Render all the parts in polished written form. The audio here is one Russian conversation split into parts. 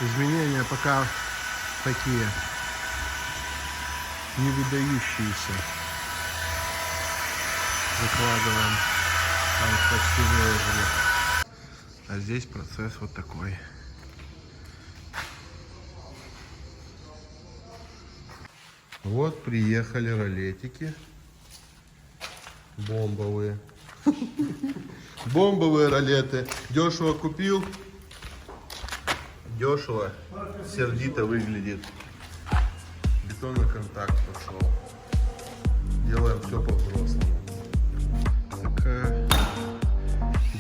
Изменения пока такие не выдающиеся. Выкладываем, там почти выложили. А здесь процесс вот такой. Вот приехали ролетики. Бомбовые. Бомбовые ролеты. Дешево купил. Дешево. Сердито выглядит. Бетоноконтакт пошел. Делаем все по-взрослому. Такая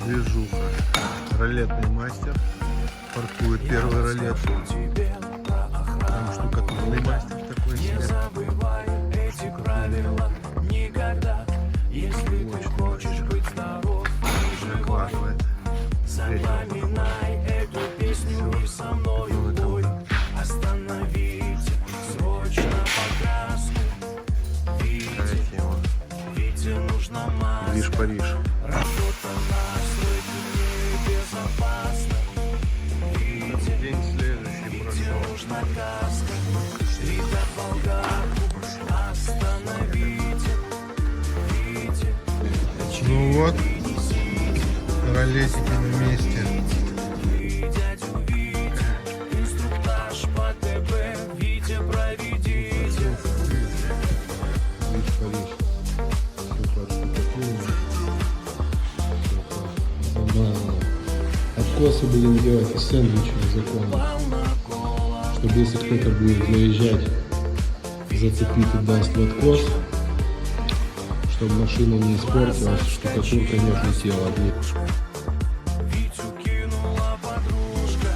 движуха. Ролетный мастер паркует первый ролет. Там штукатурный мастер такой себе. Если ты хочешь быть здоров, закладывает. Запоминай эту песню и со мной бой. Остановите срочно покраску. Вите нужна маска. Движ Париж. Работа на стройке небезопасна. День следующий прошел. Нужна каска. Рита болгарку. Остановите. Ну вот, ролетики на месте. Инструктаж по ТБ, Витя, проведите. Откосы будем делать из сэндвича законно. Чтобы если кто-то будет заезжать, зацепить и даст в откос, чтобы машина не испортилась, штукатурка не отлетела. Витю кинула подружка.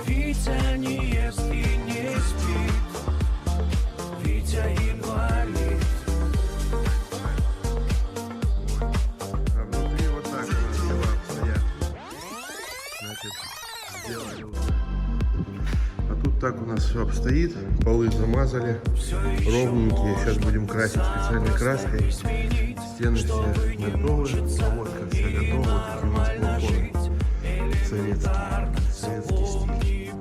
Витя не ест и не спит. Витя инвалид. А внутри вот так вот дела обстоят. Значит, сделали уже. А тут так у нас все обстоит. Полы замазали. Ровненькие. Сейчас будем красить специальной краской. Стены все готовы. Проводка вся готова. Вот такие у нас балконы. Советский стиль.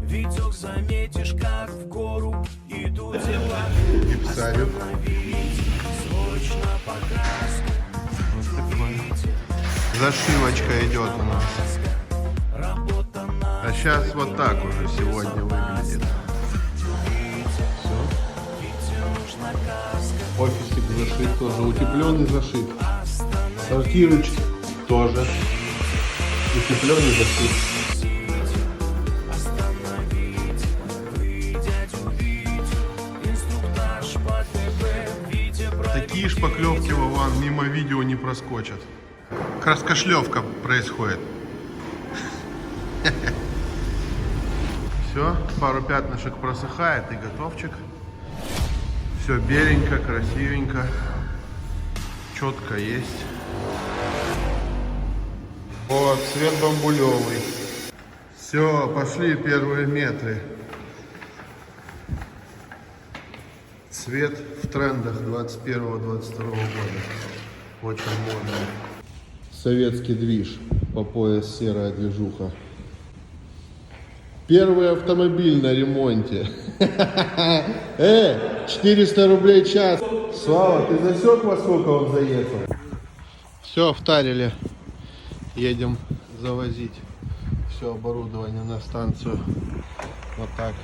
Витек, заметишь, как в гору идут дела. Гипсарик. Вот такой. Зашивочка идет у нас. А сейчас вот так уже сегодня выглядит. Офисик зашит тоже, утепленный зашит. Сортирочки тоже. Утепленный зашит. Такие шпаклевки, Вован, мимо видео не проскочат. Краскошлевка происходит. Все, пару пятнышек просыхает и готовчик. Все беленько, красивенько, четко есть. Вот, цвет бамбулевый. Все, пошли первые метры. Цвет в трендах 21-22 года. Очень модный. Советский движ, по пояс серая движуха. Первый автомобиль на ремонте. 400 рублей в час. Слава, ты засек, во сколько он заехал? Все, втарили. Едем завозить все оборудование на станцию. Вот так.